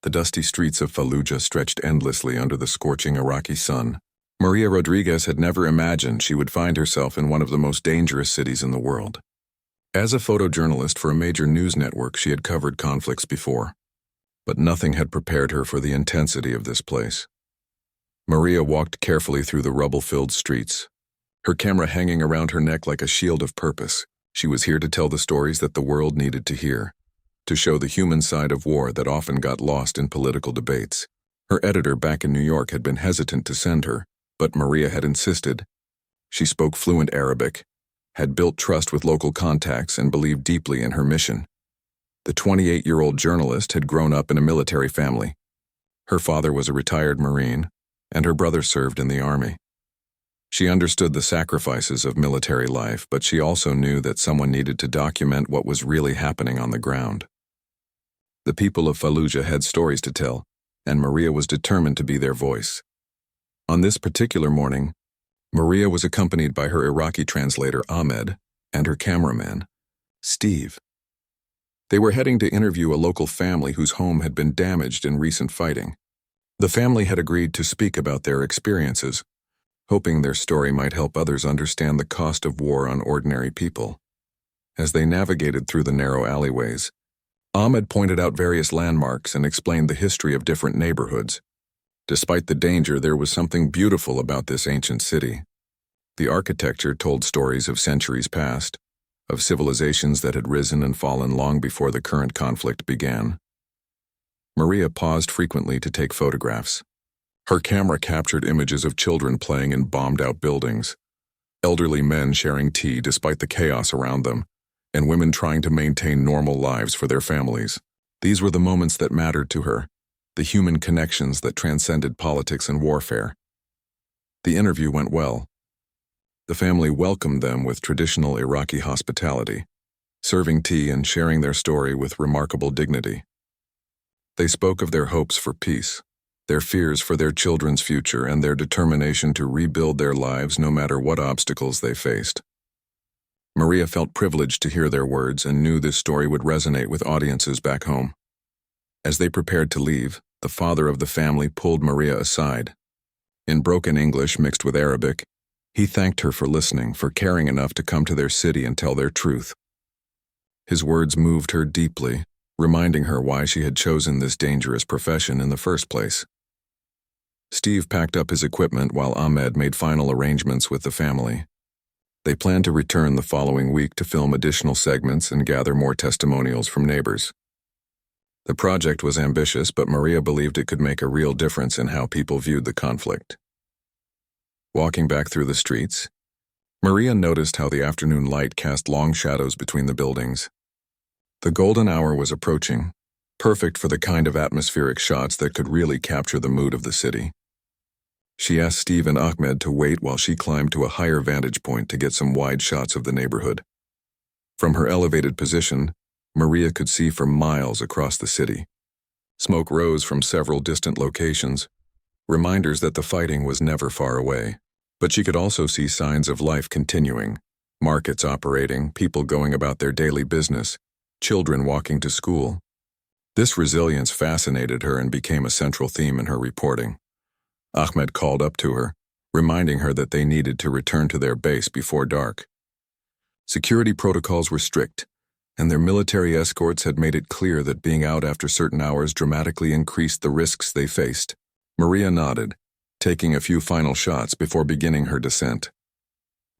The dusty streets of Fallujah stretched endlessly under the scorching Iraqi sun. Maria Rodriguez had never imagined she would find herself in one of the most dangerous cities in the world. As a photojournalist for a major news network, she had covered conflicts before, but nothing had prepared her for the intensity of this place. Maria walked carefully through the rubble-filled streets, her camera hanging around her neck like a shield of purpose. She was here to tell the stories that the world needed to hear, to show the human side of war that often got lost in political debates. Her editor back in New York had been hesitant to send her, but Maria had insisted. She spoke fluent Arabic, had built trust with local contacts, and believed deeply in her mission. The 28-year-old journalist had grown up in a military family. Her father was a retired Marine, and her brother served in the army. She understood the sacrifices of military life, but she also knew that someone needed to document what was really happening on the ground. The people of Fallujah had stories to tell, and Maria was determined to be their voice. On this particular morning, Maria was accompanied by her Iraqi translator Ahmed and her cameraman, Steve. They were heading to interview a local family whose home had been damaged in recent fighting. The family had agreed to speak about their experiences, hoping their story might help others understand the cost of war on ordinary people. As they navigated through the narrow alleyways, Ahmed pointed out various landmarks and explained the history of different neighborhoods. Despite the danger, there was something beautiful about this ancient city. The architecture told stories of centuries past, of civilizations that had risen and fallen long before the current conflict began. Maria paused frequently to take photographs. Her camera captured images of children playing in bombed-out buildings, elderly men sharing tea despite the chaos around them, and women trying to maintain normal lives for their families. These were the moments that mattered to her, the human connections that transcended politics and warfare. The interview went well. The family welcomed them with traditional Iraqi hospitality, serving tea and sharing their story with remarkable dignity. They spoke of their hopes for peace, their fears for their children's future, and their determination to rebuild their lives no matter what obstacles they faced. Maria felt privileged to hear their words and knew this story would resonate with audiences back home. As they prepared to leave, the father of the family pulled Maria aside. In broken English mixed with Arabic, he thanked her for listening, for caring enough to come to their city and tell their truth. His words moved her deeply, reminding her why she had chosen this dangerous profession in the first place. Steve packed up his equipment while Ahmed made final arrangements with the family. They planned to return the following week to film additional segments and gather more testimonials from neighbors. The project was ambitious, but Maria believed it could make a real difference in how people viewed the conflict. Walking back through the streets, Maria noticed how the afternoon light cast long shadows between the buildings. The golden hour was approaching, perfect for the kind of atmospheric shots that could really capture the mood of the city. She asked Steve and Ahmed to wait while she climbed to a higher vantage point to get some wide shots of the neighborhood. From her elevated position, Maria could see for miles across the city. Smoke rose from several distant locations, reminders that the fighting was never far away. But she could also see signs of life continuing, markets operating, people going about their daily business, children walking to school. This resilience fascinated her and became a central theme in her reporting. Ahmed called up to her, reminding her that they needed to return to their base before dark. Security protocols were strict, and their military escorts had made it clear that being out after certain hours dramatically increased the risks they faced. Maria nodded, taking a few final shots before beginning her descent.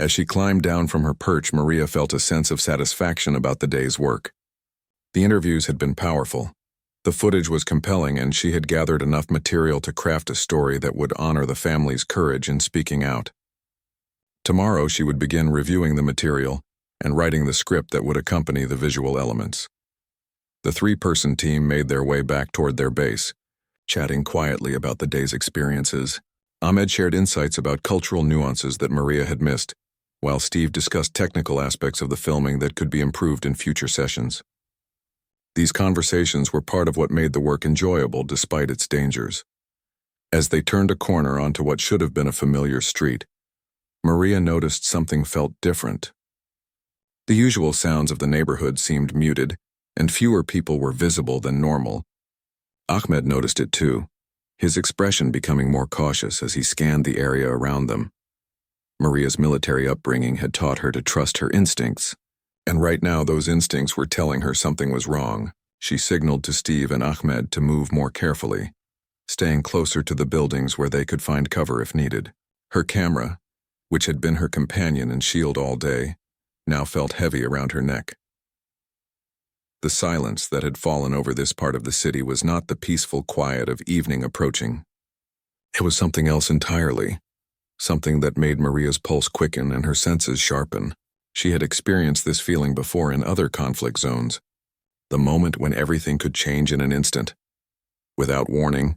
As she climbed down from her perch, Maria felt a sense of satisfaction about the day's work. The interviews had been powerful. The footage was compelling, and she had gathered enough material to craft a story that would honor the family's courage in speaking out. Tomorrow she would begin reviewing the material and writing the script that would accompany the visual elements. The three-person team made their way back toward their base, chatting quietly about the day's experiences. Ahmed shared insights about cultural nuances that Maria had missed, while Steve discussed technical aspects of the filming that could be improved in future sessions. These conversations were part of what made the work enjoyable despite its dangers. As they turned a corner onto what should have been a familiar street, Maria noticed something felt different. The usual sounds of the neighborhood seemed muted, and fewer people were visible than normal. Ahmed noticed it too, his expression becoming more cautious as he scanned the area around them. Maria's military upbringing had taught her to trust her instincts, and right now those instincts were telling her something was wrong. She signaled to Steve and Ahmed to move more carefully, staying closer to the buildings where they could find cover if needed. Her camera, which had been her companion and shield all day, now felt heavy around her neck. The silence that had fallen over this part of the city was not the peaceful quiet of evening approaching. It was something else entirely, something that made Maria's pulse quicken and her senses sharpen. She had experienced this feeling before in other conflict zones, the moment when everything could change in an instant. Without warning,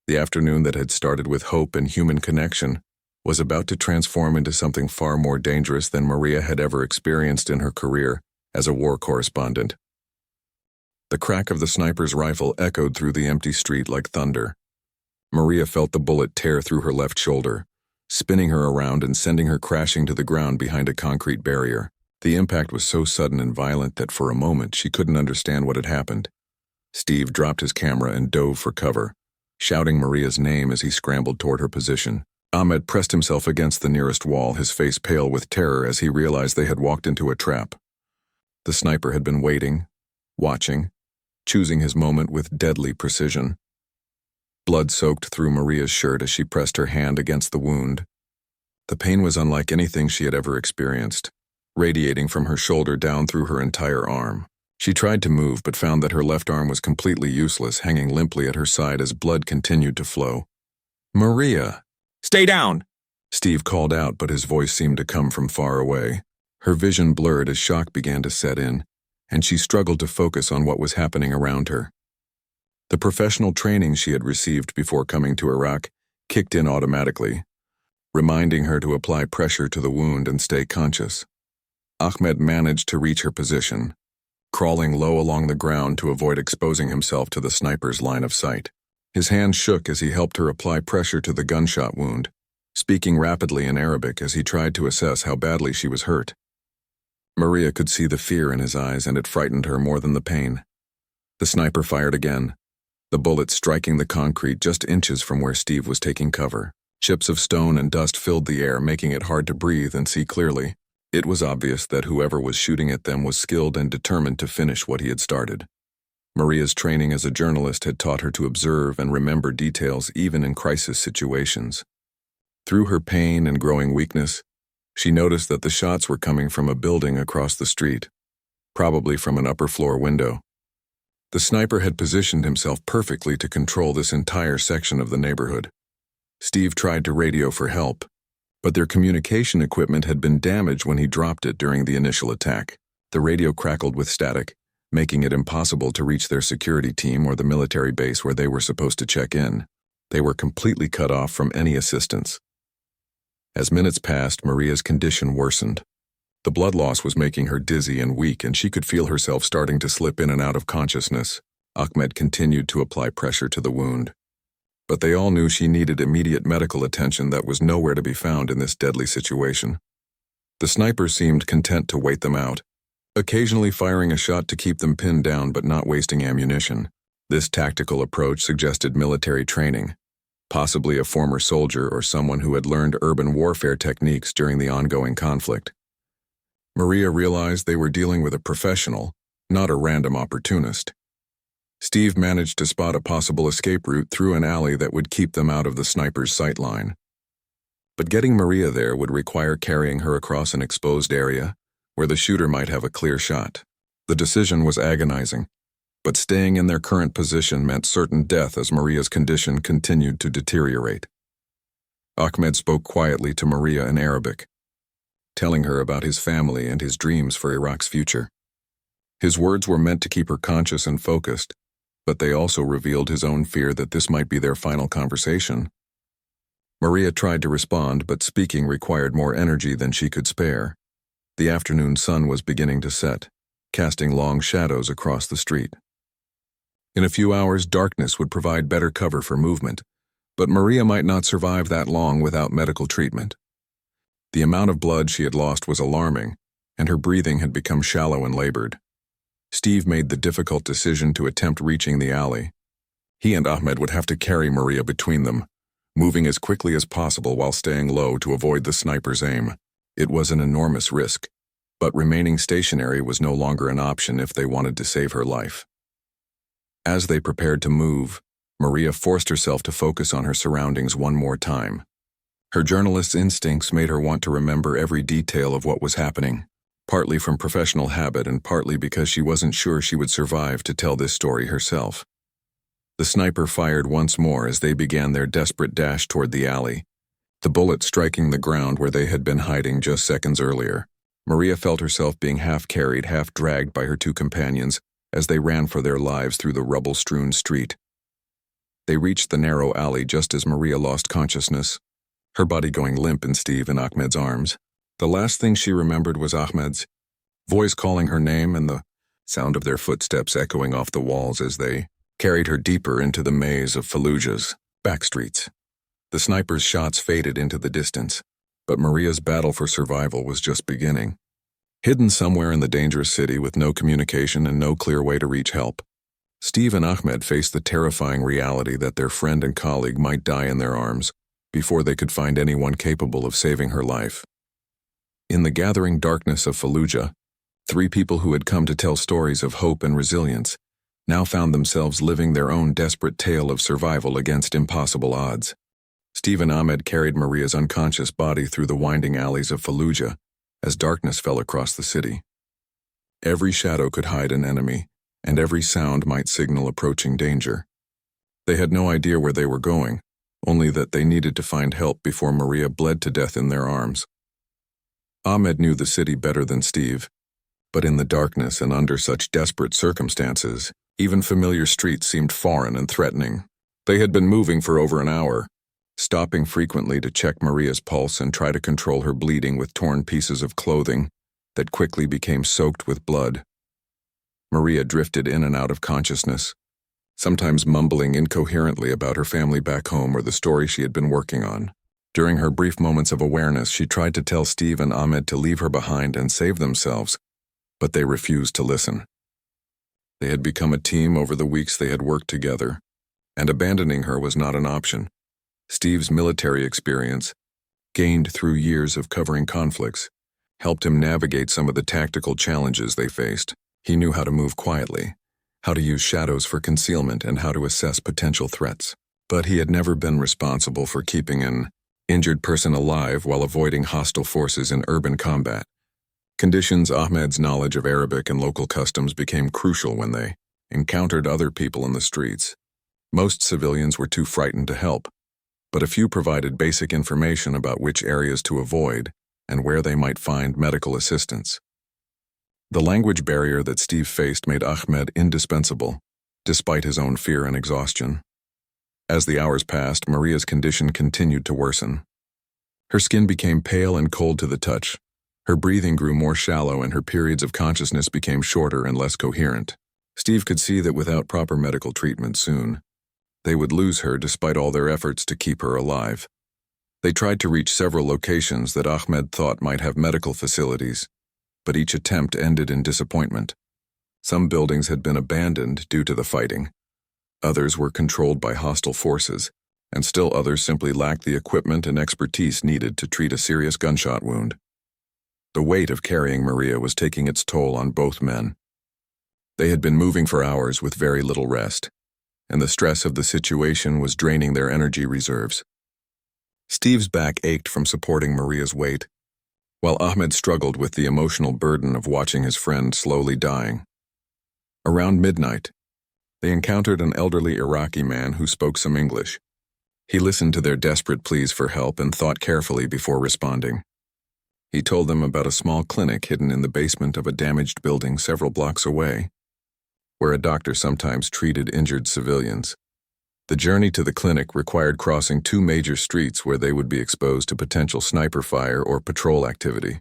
the afternoon that had started with hope and human connection was about to transform into something far more dangerous than Maria had ever experienced in her career as a war correspondent. The crack of the sniper's rifle echoed through the empty street like thunder. Maria felt the bullet tear through her left shoulder, spinning her around and sending her crashing to the ground behind a concrete barrier. The impact was so sudden and violent that for a moment she couldn't understand what had happened. Steve dropped his camera and dove for cover, shouting Maria's name as he scrambled toward her position. Ahmed pressed himself against the nearest wall, his face pale with terror as he realized they had walked into a trap. The sniper had been waiting, watching, choosing his moment with deadly precision. Blood soaked through Maria's shirt as she pressed her hand against the wound. The pain was unlike anything she had ever experienced, radiating from her shoulder down through her entire arm. She tried to move but found that her left arm was completely useless, hanging limply at her side as blood continued to flow. "Maria!" "Stay down!" Steve called out, but his voice seemed to come from far away. Her vision blurred as shock began to set in, and she struggled to focus on what was happening around her. The professional training she had received before coming to Iraq kicked in automatically, reminding her to apply pressure to the wound and stay conscious. Ahmed managed to reach her position, crawling low along the ground to avoid exposing himself to the sniper's line of sight. His hand shook as he helped her apply pressure to the gunshot wound, speaking rapidly in Arabic as he tried to assess how badly she was hurt. Maria could see the fear in his eyes, and it frightened her more than the pain. The sniper fired again, the bullet striking the concrete just inches from where Steve was taking cover. Chips of stone and dust filled the air, making it hard to breathe and see clearly. It was obvious that whoever was shooting at them was skilled and determined to finish what he had started. Maria's training as a journalist had taught her to observe and remember details even in crisis situations. Through her pain and growing weakness, she noticed that the shots were coming from a building across the street, probably from an upper-floor window. The sniper had positioned himself perfectly to control this entire section of the neighborhood. Steve tried to radio for help, but their communication equipment had been damaged when he dropped it during the initial attack. The radio crackled with static, making it impossible to reach their security team or the military base where they were supposed to check in. They were completely cut off from any assistance. As minutes passed, Maria's condition worsened. The blood loss was making her dizzy and weak, and she could feel herself starting to slip in and out of consciousness. Ahmed continued to apply pressure to the wound, but they all knew she needed immediate medical attention that was nowhere to be found in this deadly situation. The sniper seemed content to wait them out, occasionally firing a shot to keep them pinned down but not wasting ammunition. This tactical approach suggested military training, possibly a former soldier or someone who had learned urban warfare techniques during the ongoing conflict. Maria realized they were dealing with a professional, not a random opportunist. Steve managed to spot a possible escape route through an alley that would keep them out of the sniper's sight line. But getting Maria there would require carrying her across an exposed area where the shooter might have a clear shot. The decision was agonizing, but staying in their current position meant certain death as Maria's condition continued to deteriorate. Ahmed spoke quietly to Maria in Arabic, telling her about his family and his dreams for Iraq's future. His words were meant to keep her conscious and focused, but they also revealed his own fear that this might be their final conversation. Maria tried to respond, but speaking required more energy than she could spare. The afternoon sun was beginning to set, casting long shadows across the street. In a few hours, darkness would provide better cover for movement, but Maria might not survive that long without medical treatment. The amount of blood she had lost was alarming, and her breathing had become shallow and labored. Steve made the difficult decision to attempt reaching the alley. He and Ahmed would have to carry Maria between them, moving as quickly as possible while staying low to avoid the sniper's aim. It was an enormous risk, but remaining stationary was no longer an option if they wanted to save her life. As they prepared to move, Maria forced herself to focus on her surroundings one more time. Her journalist's instincts made her want to remember every detail of what was happening, partly from professional habit and partly because she wasn't sure she would survive to tell this story herself. The sniper fired once more as they began their desperate dash toward the alley, the bullet striking the ground where they had been hiding just seconds earlier. Maria felt herself being half-carried, half-dragged by her two companions as they ran for their lives through the rubble-strewn street. They reached the narrow alley just as Maria lost consciousness, her body going limp in Steve and Ahmed's arms. The last thing she remembered was Ahmed's voice calling her name and the sound of their footsteps echoing off the walls as they carried her deeper into the maze of Fallujah's back streets. The sniper's shots faded into the distance, but Maria's battle for survival was just beginning. Hidden somewhere in the dangerous city with no communication and no clear way to reach help, Steve and Ahmed faced the terrifying reality that their friend and colleague might die in their arms before they could find anyone capable of saving her life. In the gathering darkness of Fallujah, three people who had come to tell stories of hope and resilience now found themselves living their own desperate tale of survival against impossible odds. Steve and Ahmed carried Maria's unconscious body through the winding alleys of Fallujah as darkness fell across the city. Every shadow could hide an enemy, and every sound might signal approaching danger. They had no idea where they were going, only that they needed to find help before Maria bled to death in their arms. Ahmed knew the city better than Steve, but in the darkness and under such desperate circumstances, even familiar streets seemed foreign and threatening. They had been moving for over an hour, stopping frequently to check Maria's pulse and try to control her bleeding with torn pieces of clothing that quickly became soaked with blood. Maria drifted in and out of consciousness, sometimes mumbling incoherently about her family back home or the story she had been working on. During her brief moments of awareness, she tried to tell Steve and Ahmed to leave her behind and save themselves, but they refused to listen. They had become a team over the weeks they had worked together, and abandoning her was not an option. Steve's military experience, gained through years of covering conflicts, helped him navigate some of the tactical challenges they faced. He knew how to move quietly, how to use shadows for concealment, and how to assess potential threats. But he had never been responsible for keeping an injured person alive while avoiding hostile forces in urban combat. Conditions. Ahmed's knowledge of Arabic and local customs became crucial when they encountered other people in the streets. Most civilians were too frightened to help, but a few provided basic information about which areas to avoid and where they might find medical assistance. The language barrier that Steve faced made Ahmed indispensable, despite his own fear and exhaustion. As the hours passed, Maria's condition continued to worsen. Her skin became pale and cold to the touch. Her breathing grew more shallow and her periods of consciousness became shorter and less coherent. Steve could see that without proper medical treatment soon, they would lose her despite all their efforts to keep her alive. They tried to reach several locations that Ahmed thought might have medical facilities, but each attempt ended in disappointment. Some buildings had been abandoned due to the fighting. Others were controlled by hostile forces, and still others simply lacked the equipment and expertise needed to treat a serious gunshot wound. The weight of carrying Maria was taking its toll on both men. They had been moving for hours with very little rest, and the stress of the situation was draining their energy reserves. Steve's back ached from supporting Maria's weight, while Ahmed struggled with the emotional burden of watching his friend slowly dying. Around midnight, they encountered an elderly Iraqi man who spoke some English. He listened to their desperate pleas for help and thought carefully before responding. He told them about a small clinic hidden in the basement of a damaged building several blocks away, where a doctor sometimes treated injured civilians. The journey to the clinic required crossing two major streets where they would be exposed to potential sniper fire or patrol activity.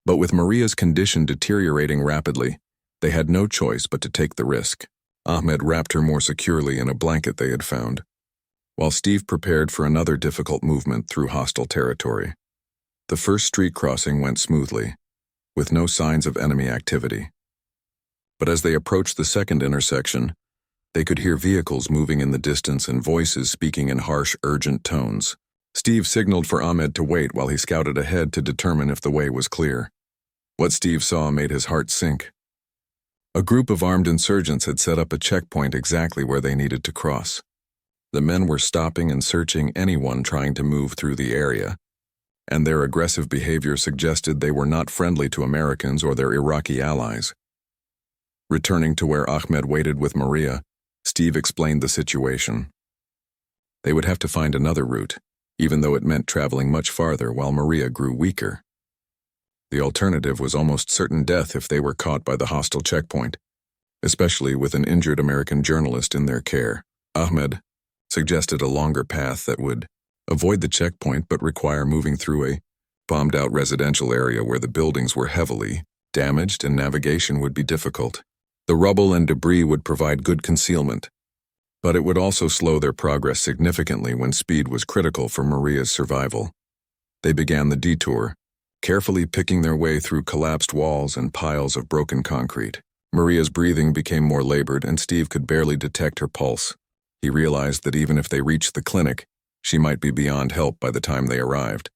But with Maria's condition deteriorating rapidly, they had no choice but to take the risk. Ahmed wrapped her more securely in a blanket they had found, while Steve prepared for another difficult movement through hostile territory. The first street crossing went smoothly, with no signs of enemy activity. But as they approached the second intersection, They could hear vehicles moving in the distance and voices speaking in harsh, urgent tones. Steve signaled for Ahmed to wait while he scouted ahead to determine if the way was clear. What Steve saw made his heart sink. A group of armed insurgents had set up a checkpoint exactly where they needed to cross. The men were stopping and searching anyone trying to move through the area, and their aggressive behavior suggested they were not friendly to Americans or their Iraqi allies. Returning to where Ahmed waited with Maria, Steve explained the situation. They would have to find another route, even though it meant traveling much farther while Maria grew weaker. The alternative was almost certain death if they were caught by the hostile checkpoint, especially with an injured American journalist in their care. Ahmed suggested a longer path that would avoid the checkpoint but require moving through a bombed-out residential area where the buildings were heavily damaged and navigation would be difficult. The rubble and debris would provide good concealment, but it would also slow their progress significantly when speed was critical for Maria's survival. They began the detour, carefully picking their way through collapsed walls and piles of broken concrete. Maria's breathing became more labored and Steve could barely detect her pulse. He realized that even if they reached the clinic, she might be beyond help by the time they arrived.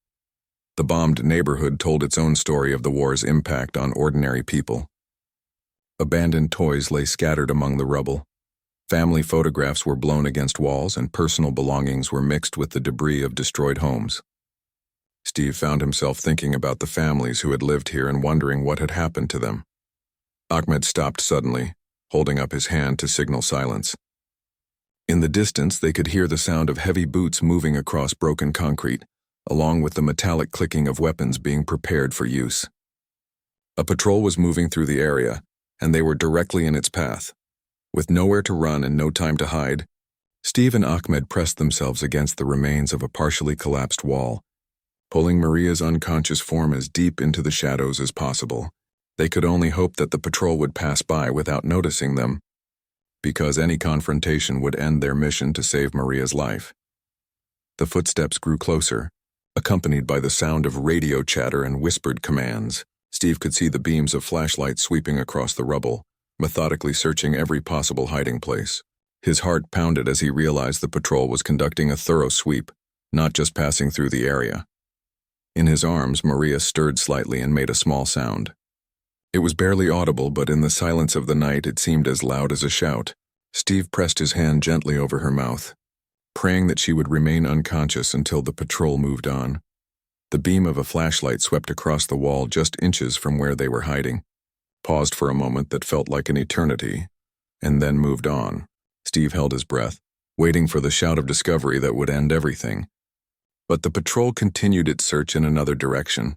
The bombed neighborhood told its own story of the war's impact on ordinary people. Abandoned toys lay scattered among the rubble. Family photographs were blown against walls and personal belongings were mixed with the debris of destroyed homes. Steve found himself thinking about the families who had lived here and wondering what had happened to them. Ahmed stopped suddenly, holding up his hand to signal silence. In the distance, they could hear the sound of heavy boots moving across broken concrete, along with the metallic clicking of weapons being prepared for use. A patrol was moving through the area, and they were directly in its path. With nowhere to run and no time to hide, Steve and Ahmed pressed themselves against the remains of a partially collapsed wall, pulling Maria's unconscious form as deep into the shadows as possible. They could only hope that the patrol would pass by without noticing them, because any confrontation would end their mission to save Maria's life. The footsteps grew closer, accompanied by the sound of radio chatter and whispered commands. Steve could see the beams of flashlights sweeping across the rubble, methodically searching every possible hiding place. His heart pounded as he realized the patrol was conducting a thorough sweep, not just passing through the area. In his arms, Maria stirred slightly and made a small sound. It was barely audible, but in the silence of the night it seemed as loud as a shout. Steve pressed his hand gently over her mouth, praying that she would remain unconscious until the patrol moved on. The beam of a flashlight swept across the wall just inches from where they were hiding, paused for a moment that felt like an eternity, and then moved on. Steve held his breath, waiting for the shout of discovery that would end everything. But the patrol continued its search in another direction.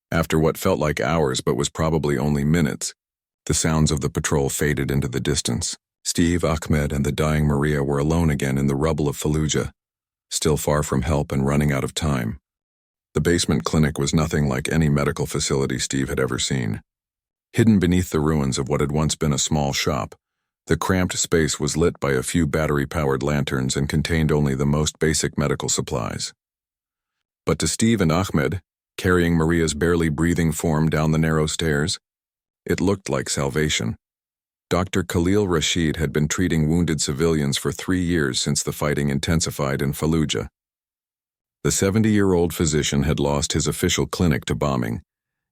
After what felt like hours but was probably only minutes, the sounds of the patrol faded into the distance. Steve, Ahmed, and the dying Maria were alone again in the rubble of Fallujah, still far from help and running out of time. The basement clinic was nothing like any medical facility Steve had ever seen. Hidden beneath the ruins of what had once been a small shop, the cramped space was lit by a few battery-powered lanterns and contained only the most basic medical supplies. But to Steve and Ahmed, carrying Maria's barely breathing form down the narrow stairs, it looked like salvation. Dr. Khalil Rashid had been treating wounded civilians for 3 years since the fighting intensified in Fallujah. The 70-year-old physician had lost his official clinic to bombing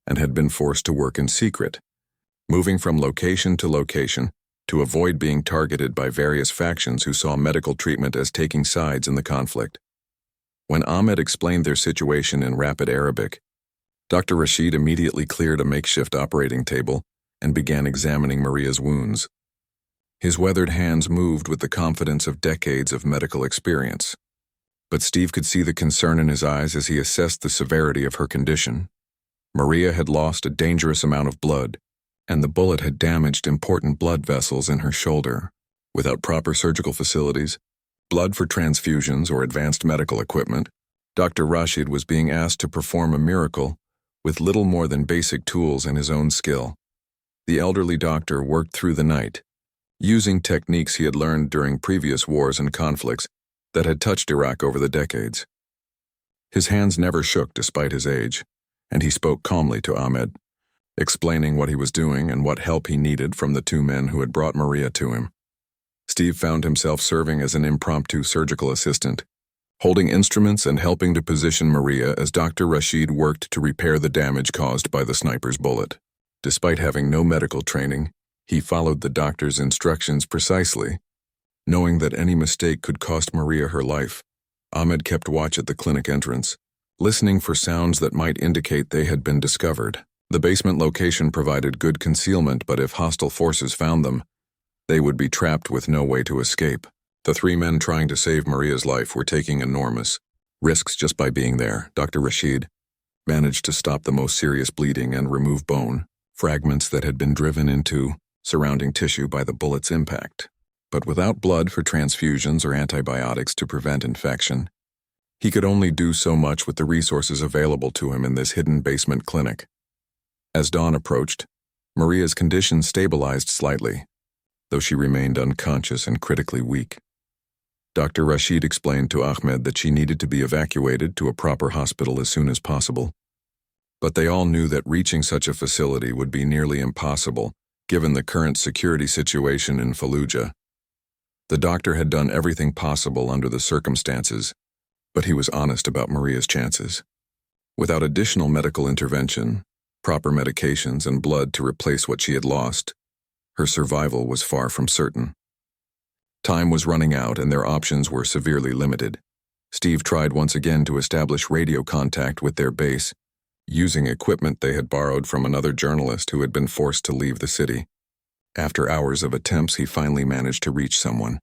and had been forced to work in secret, moving from location to location to avoid being targeted by various factions who saw medical treatment as taking sides in the conflict. When Ahmed explained their situation in rapid Arabic, Dr. Rashid immediately cleared a makeshift operating table and began examining Maria's wounds. His weathered hands moved with the confidence of decades of medical experience. But Steve could see the concern in his eyes as he assessed the severity of her condition. Maria had lost a dangerous amount of blood, and the bullet had damaged important blood vessels in her shoulder. Without proper surgical facilities, blood for transfusions, or advanced medical equipment, Dr. Rashid was being asked to perform a miracle with little more than basic tools and his own skill. The elderly doctor worked through the night, using techniques he had learned during previous wars and conflicts that had touched Iraq over the decades. His hands never shook despite his age, and he spoke calmly to Ahmed, explaining what he was doing and what help he needed from the 2 men who had brought Maria to him. Steve found himself serving as an impromptu surgical assistant, holding instruments and helping to position Maria as Dr. Rashid worked to repair the damage caused by the sniper's bullet. Despite having no medical training, he followed the doctor's instructions precisely. Knowing that any mistake could cost Maria her life, Ahmed kept watch at the clinic entrance, listening for sounds that might indicate they had been discovered. The basement location provided good concealment, but if hostile forces found them, they would be trapped with no way to escape. The three men trying to save Maria's life were taking enormous risks just by being there. Dr. Rashid managed to stop the most serious bleeding and remove bone fragments that had been driven into surrounding tissue by the bullet's impact. But without blood for transfusions or antibiotics to prevent infection, he could only do so much with the resources available to him in this hidden basement clinic. As dawn approached, Maria's condition stabilized slightly, though she remained unconscious and critically weak. Dr. Rashid explained to Ahmed that she needed to be evacuated to a proper hospital as soon as possible. But they all knew that reaching such a facility would be nearly impossible, given the current security situation in Fallujah. The doctor had done everything possible under the circumstances, but he was honest about Maria's chances. Without additional medical intervention, proper medications, and blood to replace what she had lost, her survival was far from certain. Time was running out and their options were severely limited. Steve tried once again to establish radio contact with their base, using equipment they had borrowed from another journalist who had been forced to leave the city. After hours of attempts, he finally managed to reach someone.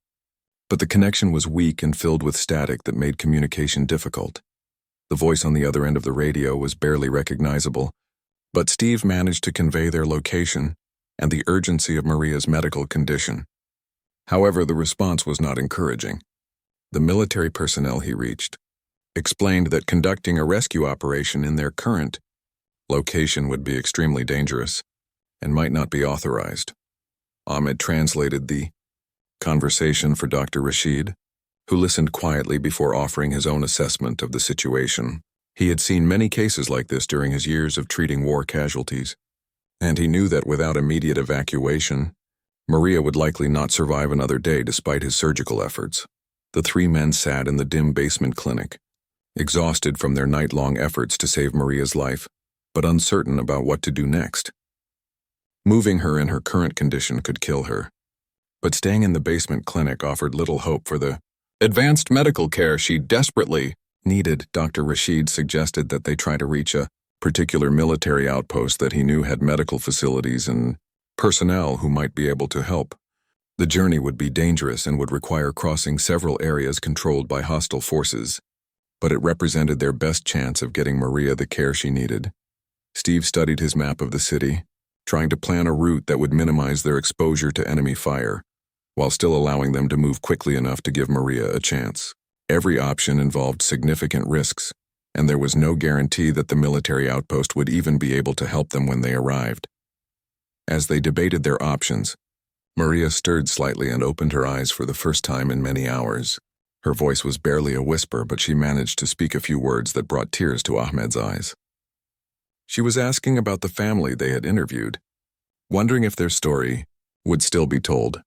But the connection was weak and filled with static that made communication difficult. The voice on the other end of the radio was barely recognizable, but Steve managed to convey their location and the urgency of Maria's medical condition. However, the response was not encouraging. The military personnel he reached explained that conducting a rescue operation in their current location would be extremely dangerous and might not be authorized. Ahmed translated the conversation for Dr. Rashid, who listened quietly before offering his own assessment of the situation. He had seen many cases like this during his years of treating war casualties, and he knew that without immediate evacuation, Maria would likely not survive another day despite his surgical efforts. The three men sat in the dim basement clinic, exhausted from their night-long efforts to save Maria's life, but uncertain about what to do next. Moving her in her current condition could kill her, but staying in the basement clinic offered little hope for the advanced medical care she desperately needed. Dr. Rashid suggested that they try to reach a particular military outpost that he knew had medical facilities and personnel who might be able to help. The journey would be dangerous and would require crossing several areas controlled by hostile forces, but it represented their best chance of getting Maria the care she needed. Steve studied his map of the city, trying to plan a route that would minimize their exposure to enemy fire, while still allowing them to move quickly enough to give Maria a chance. Every option involved significant risks, and there was no guarantee that the military outpost would even be able to help them when they arrived. As they debated their options, Maria stirred slightly and opened her eyes for the first time in many hours. Her voice was barely a whisper, but she managed to speak a few words that brought tears to Ahmed's eyes. She was asking about the family they had interviewed, wondering if their story would still be told.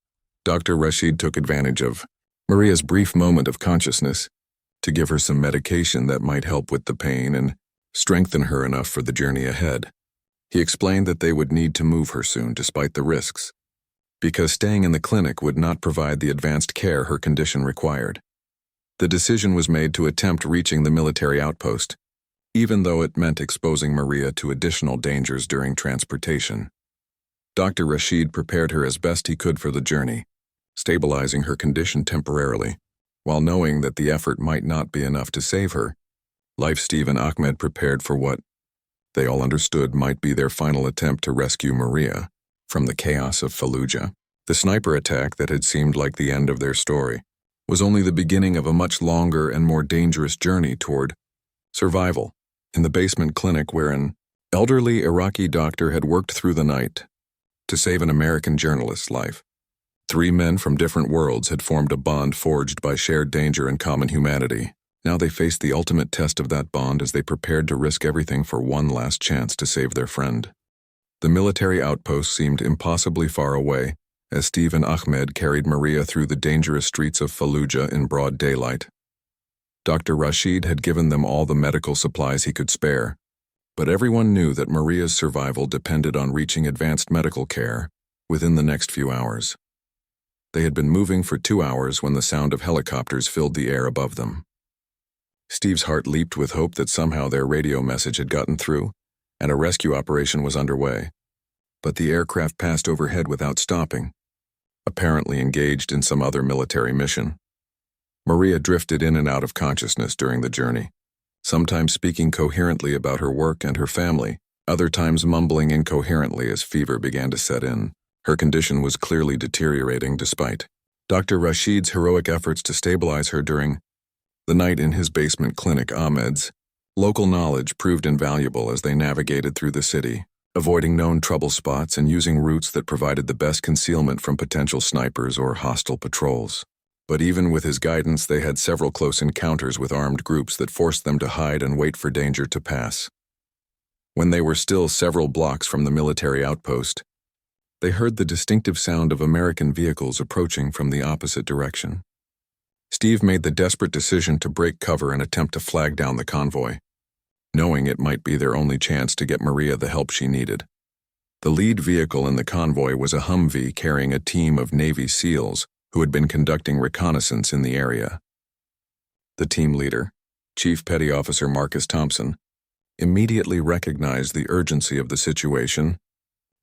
Dr. Rashid took advantage of Maria's brief moment of consciousness to give her some medication that might help with the pain and strengthen her enough for the journey ahead. He explained that they would need to move her soon despite the risks, because staying in the clinic would not provide the advanced care her condition required. The decision was made to attempt reaching the military outpost, even though it meant exposing Maria to additional dangers during transportation. Dr. Rashid prepared her as best he could for the journey, stabilizing her condition temporarily, while knowing that the effort might not be enough to save her. Steve and Ahmed prepared for what they all understood might be their final attempt to rescue Maria from the chaos of Fallujah. The sniper attack that had seemed like the end of their story was only the beginning of a much longer and more dangerous journey toward survival. In the basement clinic where an elderly Iraqi doctor had worked through the night to save an American journalist's life, three men from different worlds had formed a bond forged by shared danger and common humanity. Now they faced the ultimate test of that bond as they prepared to risk everything for one last chance to save their friend. The military outpost seemed impossibly far away, as Steve and Ahmed carried Maria through the dangerous streets of Fallujah in broad daylight. Dr. Rashid had given them all the medical supplies he could spare, but everyone knew that Maria's survival depended on reaching advanced medical care within the next few hours. They had been moving for 2 hours when the sound of helicopters filled the air above them. Steve's heart leaped with hope that somehow their radio message had gotten through and a rescue operation was underway. But the aircraft passed overhead without stopping, apparently engaged in some other military mission. Maria drifted in and out of consciousness during the journey, sometimes speaking coherently about her work and her family, other times mumbling incoherently as fever began to set in. Her condition was clearly deteriorating despite Dr. Rashid's heroic efforts to stabilize her during the night in his basement clinic. Ahmed's local knowledge proved invaluable as they navigated through the city, avoiding known trouble spots and using routes that provided the best concealment from potential snipers or hostile patrols. But even with his guidance, they had several close encounters with armed groups that forced them to hide and wait for danger to pass. When they were still several blocks from the military outpost, they heard the distinctive sound of American vehicles approaching from the opposite direction. Steve made the desperate decision to break cover and attempt to flag down the convoy, knowing it might be their only chance to get Maria the help she needed. The lead vehicle in the convoy was a Humvee carrying a team of Navy SEALs who had been conducting reconnaissance in the area. The team leader, Chief Petty Officer Marcus Thompson, immediately recognized the urgency of the situation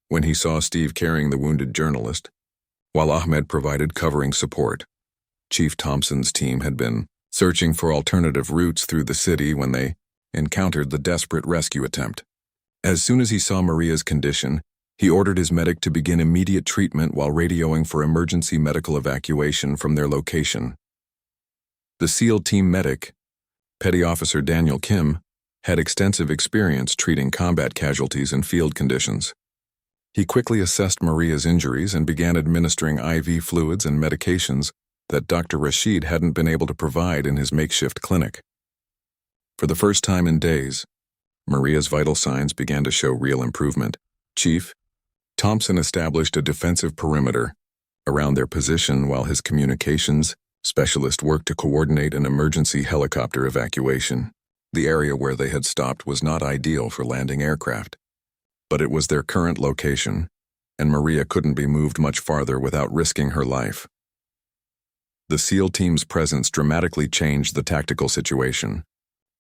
when he saw Steve carrying the wounded journalist, while Ahmed provided covering support. Chief Thompson's team had been searching for alternative routes through the city when they encountered the desperate rescue attempt. As soon as he saw Maria's condition, he ordered his medic to begin immediate treatment while radioing for emergency medical evacuation from their location. The SEAL team medic, Petty Officer Daniel Kim, had extensive experience treating combat casualties in field conditions. He quickly assessed Maria's injuries and began administering IV fluids and medications that Dr. Rashid hadn't been able to provide in his makeshift clinic. For the first time in days, Maria's vital signs began to show real improvement. Chief Thompson established a defensive perimeter around their position while his communications specialist worked to coordinate an emergency helicopter evacuation. The area where they had stopped was not ideal for landing aircraft, but it was their current location, and Maria couldn't be moved much farther without risking her life. The SEAL team's presence dramatically changed the tactical situation.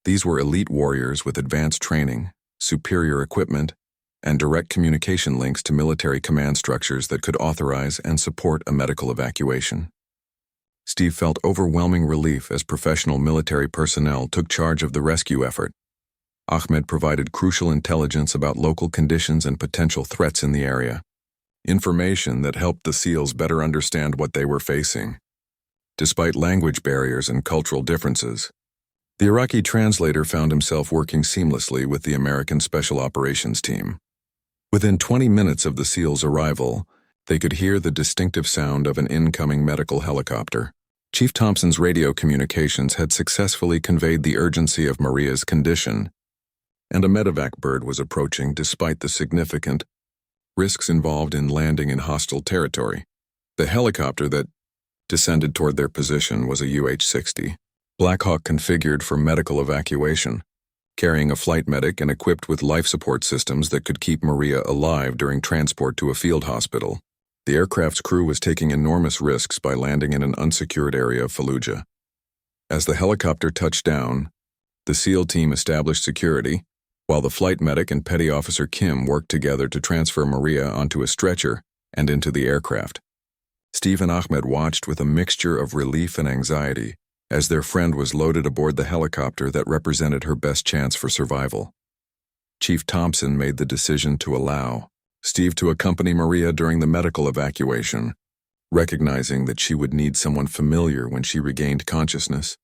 These were elite warriors with advanced training, superior equipment, and direct communication links to military command structures that could authorize and support a medical evacuation. Steve felt overwhelming relief as professional military personnel took charge of the rescue effort. Ahmed provided crucial intelligence about local conditions and potential threats in the area, information that helped the SEALs better understand what they were facing. Despite language barriers and cultural differences, the Iraqi translator found himself working seamlessly with the American Special Operations team. Within 20 minutes of the SEALs' arrival, they could hear the distinctive sound of an incoming medical helicopter. Chief Thompson's radio communications had successfully conveyed the urgency of Maria's condition, and a medevac bird was approaching despite the significant risks involved in landing in hostile territory. The helicopter that descended toward their position was a UH-60, Black Hawk configured for medical evacuation, carrying a flight medic and equipped with life support systems that could keep Maria alive during transport to a field hospital. The aircraft's crew was taking enormous risks by landing in an unsecured area of Fallujah. As the helicopter touched down, the SEAL team established security, while the flight medic and Petty Officer Kim worked together to transfer Maria onto a stretcher and into the aircraft. Steve and Ahmed watched with a mixture of relief and anxiety as their friend was loaded aboard the helicopter that represented her best chance for survival. Chief Thompson made the decision to allow Steve to accompany Maria during the medical evacuation, recognizing that she would need someone familiar when she regained consciousness.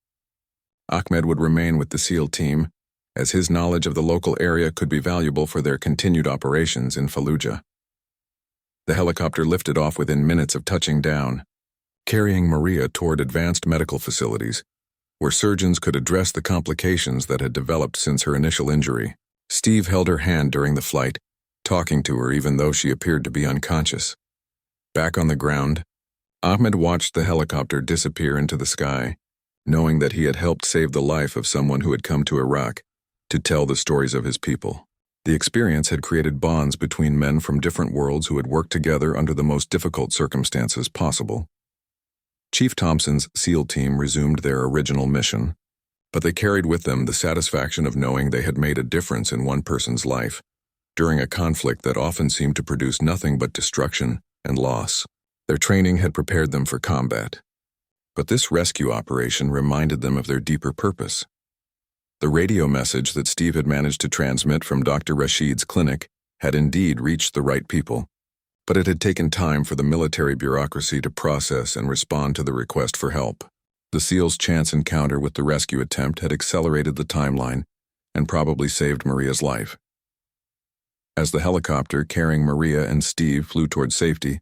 Ahmed would remain with the SEAL team, as his knowledge of the local area could be valuable for their continued operations in Fallujah. The helicopter lifted off within minutes of touching down, carrying Maria toward advanced medical facilities, where surgeons could address the complications that had developed since her initial injury. Steve held her hand during the flight, talking to her even though she appeared to be unconscious. Back on the ground, Ahmed watched the helicopter disappear into the sky, knowing that he had helped save the life of someone who had come to Iraq to tell the stories of his people. The experience had created bonds between men from different worlds who had worked together under the most difficult circumstances possible. Chief Thompson's SEAL team resumed their original mission, but they carried with them the satisfaction of knowing they had made a difference in one person's life during a conflict that often seemed to produce nothing but destruction and loss. Their training had prepared them for combat, but this rescue operation reminded them of their deeper purpose. The radio message that Steve had managed to transmit from Dr. Rashid's clinic had indeed reached the right people, but it had taken time for the military bureaucracy to process and respond to the request for help. The SEAL's chance encounter with the rescue attempt had accelerated the timeline and probably saved Maria's life. As the helicopter carrying Maria and Steve flew toward safety,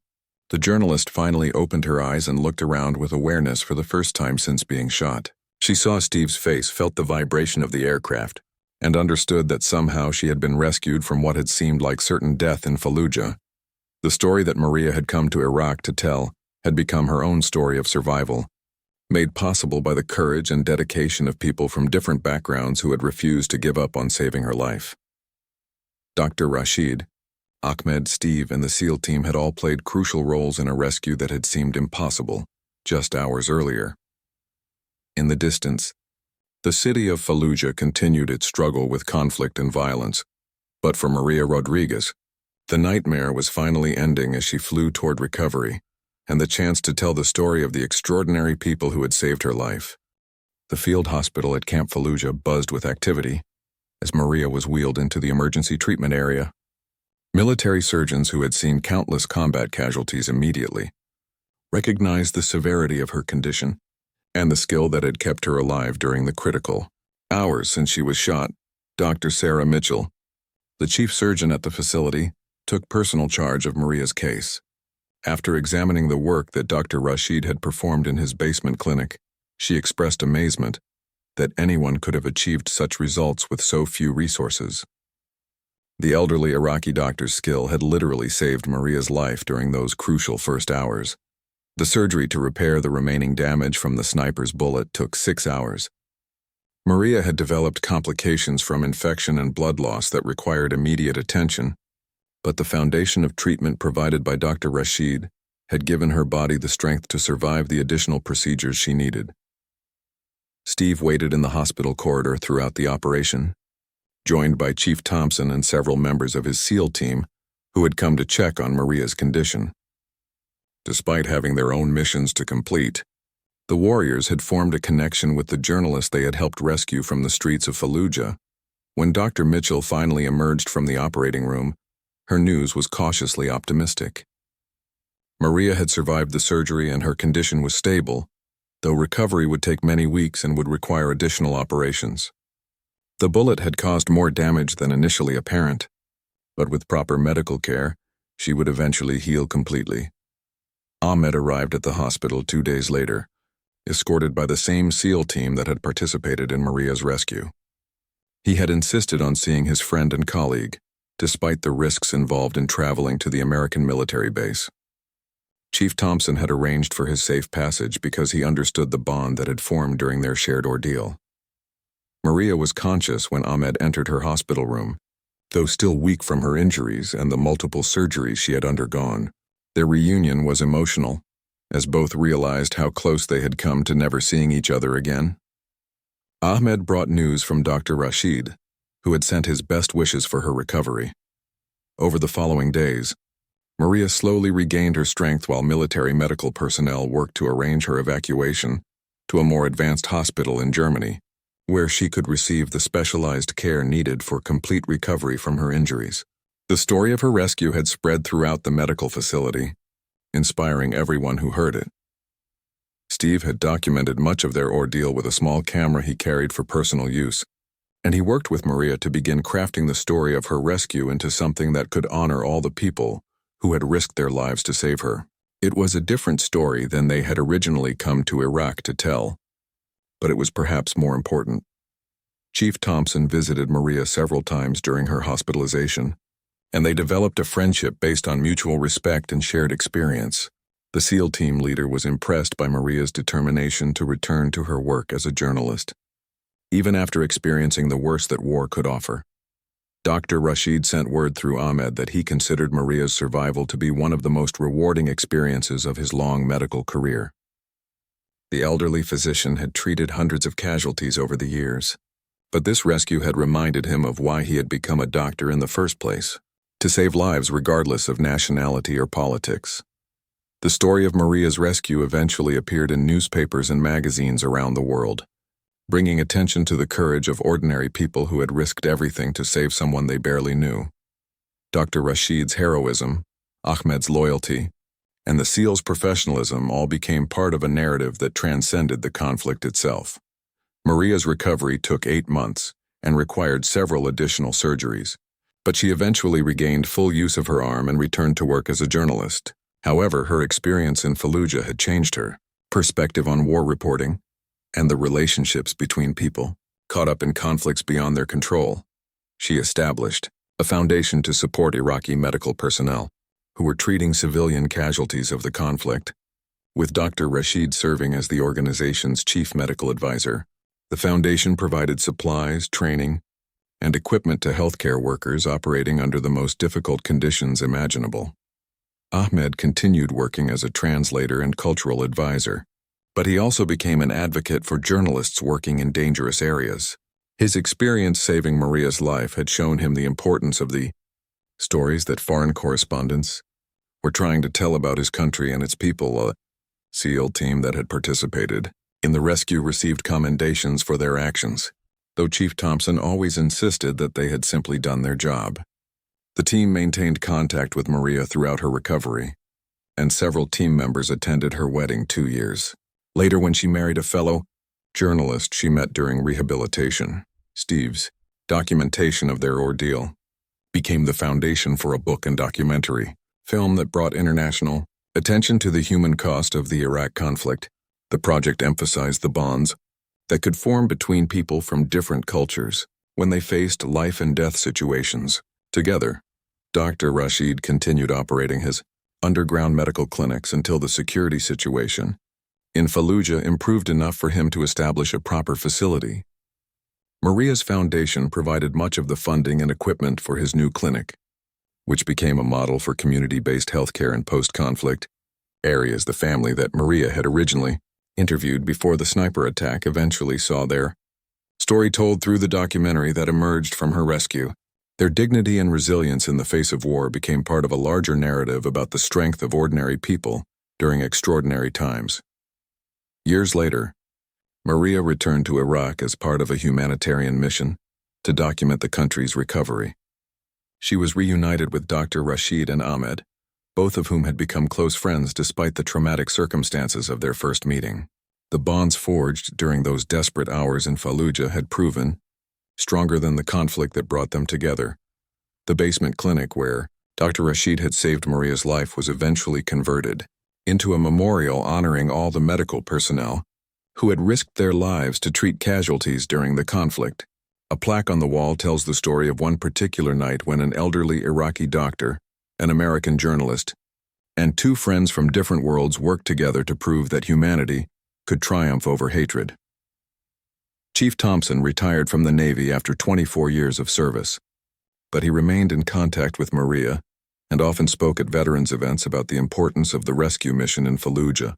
the journalist finally opened her eyes and looked around with awareness for the first time since being shot. She saw Steve's face, felt the vibration of the aircraft, and understood that somehow she had been rescued from what had seemed like certain death in Fallujah. The story that Maria had come to Iraq to tell had become her own story of survival, made possible by the courage and dedication of people from different backgrounds who had refused to give up on saving her life. Dr. Rashid, Ahmed, Steve, and the SEAL team had all played crucial roles in a rescue that had seemed impossible just hours earlier. In the distance, the city of Fallujah continued its struggle with conflict and violence, but for Maria Rodriguez, the nightmare was finally ending as she flew toward recovery and the chance to tell the story of the extraordinary people who had saved her life. The field hospital at Camp Fallujah buzzed with activity as Maria was wheeled into the emergency treatment area. Military surgeons who had seen countless combat casualties immediately recognized the severity of her condition and the skill that had kept her alive during the critical hours since she was shot. Dr. Sarah Mitchell, the chief surgeon at the facility, took personal charge of Maria's case. After examining the work that Dr. Rashid had performed in his basement clinic, she expressed amazement that anyone could have achieved such results with so few resources. The elderly Iraqi doctor's skill had literally saved Maria's life during those crucial first hours. The surgery to repair the remaining damage from the sniper's bullet took 6 hours. Maria had developed complications from infection and blood loss that required immediate attention, but the foundation of treatment provided by Dr. Rashid had given her body the strength to survive the additional procedures she needed. Steve waited in the hospital corridor throughout the operation, joined by Chief Thompson and several members of his SEAL team who had come to check on Maria's condition. Despite having their own missions to complete, the warriors had formed a connection with the journalist they had helped rescue from the streets of Fallujah. When Dr. Mitchell finally emerged from the operating room, her news was cautiously optimistic. Maria had survived the surgery and her condition was stable, though recovery would take many weeks and would require additional operations. The bullet had caused more damage than initially apparent, but with proper medical care, she would eventually heal completely. Ahmed arrived at the hospital 2 days later, escorted by the same SEAL team that had participated in Maria's rescue. He had insisted on seeing his friend and colleague, despite the risks involved in traveling to the American military base. Chief Thompson had arranged for his safe passage because he understood the bond that had formed during their shared ordeal. Maria was conscious when Ahmed entered her hospital room, though still weak from her injuries and the multiple surgeries she had undergone. Their reunion was emotional, as both realized how close they had come to never seeing each other again. Ahmed brought news from Dr. Rashid, who had sent his best wishes for her recovery. Over the following days, Maria slowly regained her strength while military medical personnel worked to arrange her evacuation to a more advanced hospital in Germany, where she could receive the specialized care needed for complete recovery from her injuries. The story of her rescue had spread throughout the medical facility, inspiring everyone who heard it. Steve had documented much of their ordeal with a small camera he carried for personal use, and he worked with Maria to begin crafting the story of her rescue into something that could honor all the people who had risked their lives to save her. It was a different story than they had originally come to Iraq to tell, but it was perhaps more important. Chief Thompson visited Maria several times during her hospitalization, and they developed a friendship based on mutual respect and shared experience. The SEAL team leader was impressed by Maria's determination to return to her work as a journalist, even after experiencing the worst that war could offer. Dr. Rashid sent word through Ahmed that he considered Maria's survival to be one of the most rewarding experiences of his long medical career. The elderly physician had treated hundreds of casualties over the years, but this rescue had reminded him of why he had become a doctor in the first place: to save lives regardless of nationality or politics. The story of Maria's rescue eventually appeared in newspapers and magazines around the world, bringing attention to the courage of ordinary people who had risked everything to save someone they barely knew. Dr. Rashid's heroism, Ahmed's loyalty, and the SEAL's professionalism all became part of a narrative that transcended the conflict itself. Maria's recovery took 8 months and required several additional surgeries, but she eventually regained full use of her arm and returned to work as a journalist. However, her experience in Fallujah had changed her perspective on war reporting and the relationships between people caught up in conflicts beyond their control. She established a foundation to support Iraqi medical personnel who were treating civilian casualties of the conflict. With Dr. Rashid serving as the organization's chief medical advisor, the foundation provided supplies, training, and equipment to healthcare workers operating under the most difficult conditions imaginable. Ahmed continued working as a translator and cultural advisor, but he also became an advocate for journalists working in dangerous areas. His experience saving Maria's life had shown him the importance of the stories that foreign correspondents were trying to tell about his country and its people. A SEAL team that had participated in the rescue received commendations for their actions, though Chief Thompson always insisted that they had simply done their job. The team maintained contact with Maria throughout her recovery, and several team members attended her wedding 2 years later when she married a fellow journalist she met during rehabilitation. Steve's documentation of their ordeal became the foundation for a book and documentary film that brought international attention to the human cost of the Iraq conflict. The project emphasized the bonds that could form between people from different cultures when they faced life and death situations. Together, Dr. Rashid continued operating his underground medical clinics until the security situation in Fallujah improved enough for him to establish a proper facility. Maria's foundation provided much of the funding and equipment for his new clinic, which became a model for community-based healthcare in post-conflict areas. The family that Maria had originally interviewed before the sniper attack eventually saw their story told through the documentary that emerged from her rescue. Their dignity and resilience in the face of war became part of a larger narrative about the strength of ordinary people during extraordinary times. Years later, Maria returned to Iraq as part of a humanitarian mission to document the country's recovery. She was reunited with Dr. Rashid and Ahmed, both of whom had become close friends despite the traumatic circumstances of their first meeting. The bonds forged during those desperate hours in Fallujah had proven stronger than the conflict that brought them together. The basement clinic where Dr. Rashid had saved Maria's life was eventually converted into a memorial honoring all the medical personnel who had risked their lives to treat casualties during the conflict. A plaque on the wall tells the story of one particular night when an elderly Iraqi doctor, an American journalist, and 2 friends from different worlds worked together to prove that humanity could triumph over hatred. Chief Thompson retired from the Navy after 24 years of service, but he remained in contact with Maria and often spoke at veterans events about the importance of the rescue mission in Fallujah.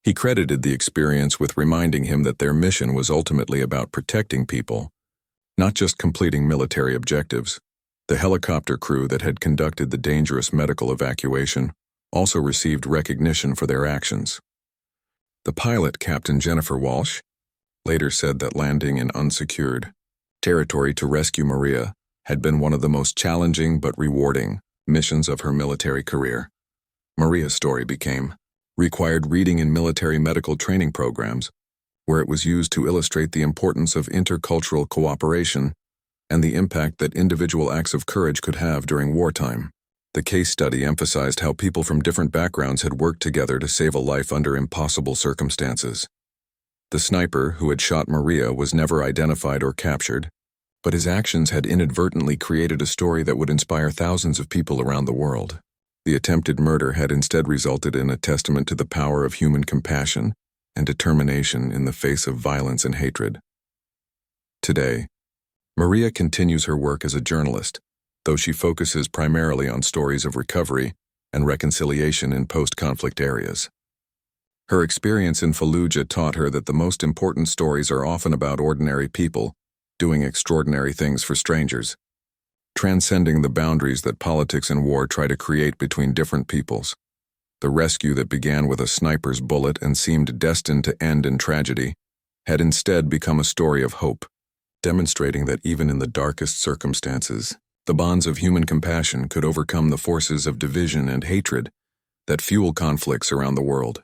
He credited the experience with reminding him that their mission was ultimately about protecting people, not just completing military objectives. The helicopter crew that had conducted the dangerous medical evacuation also received recognition for their actions. The pilot, Captain Jennifer Walsh, later said that landing in unsecured territory to rescue Maria had been one of the most challenging but rewarding missions of her military career. Maria's story required reading in military medical training programs, where it was used to illustrate the importance of intercultural cooperation and the impact that individual acts of courage could have during wartime. The case study emphasized how people from different backgrounds had worked together to save a life under impossible circumstances. The sniper who had shot Maria was never identified or captured, but his actions had inadvertently created a story that would inspire thousands of people around the world. The attempted murder had instead resulted in a testament to the power of human compassion and determination in the face of violence and hatred. Today, Maria continues her work as a journalist, though she focuses primarily on stories of recovery and reconciliation in post-conflict areas. Her experience in Fallujah taught her that the most important stories are often about ordinary people doing extraordinary things for strangers, transcending the boundaries that politics and war try to create between different peoples. The rescue that began with a sniper's bullet and seemed destined to end in tragedy had instead become a story of hope, demonstrating that even in the darkest circumstances, the bonds of human compassion could overcome the forces of division and hatred that fuel conflicts around the world.